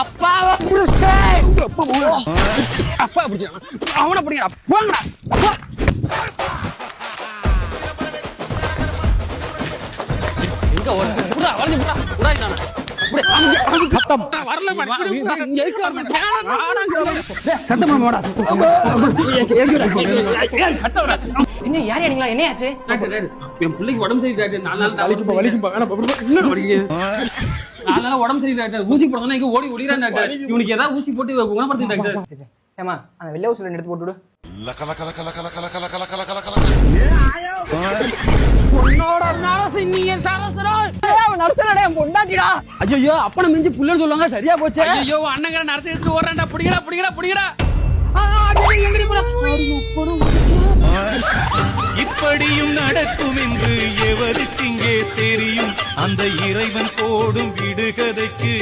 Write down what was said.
அப்பாவை புடிச்சிட்டேன். அப்பா பிடிச்சான், அவனை பிடிக்கிறா. போங்கடா. எங்க ஓடுற? வளைஞ்சு புடா. புடா என்ன யார் யாருங்களா என்னையாச்சு? என் பிள்ளைக்கு உடம்பு சரியில்லை. 4 நாள் உடம்பு சரியில்லை. ஊசி போடணும் இங்க ஓடி ஓடிறான் டாக்டர். இவனுக்கு ஏதாவது ஊசி போட்டு குணப்படுத்து டாக்டர். ஏமா அந்த வெள்ளை ஊசில எடுத்து போட்டு விடு. ஐயோ அப்பனை மிஞ்சி புள்ளன்னு சொல்லுவாங்க. சரியா போச்சு. ஐயோ அண்ணங்கிற நரசை எடுத்து ஓடுறான்டா. பிடிக்கடா பிடிக்கடா பிடிக்கடா. இப்படியும் நடக்கும் என்று எவருக்கு இங்கே தெரியும்? அந்த இறைவன் போடும் விடுகதைக்கு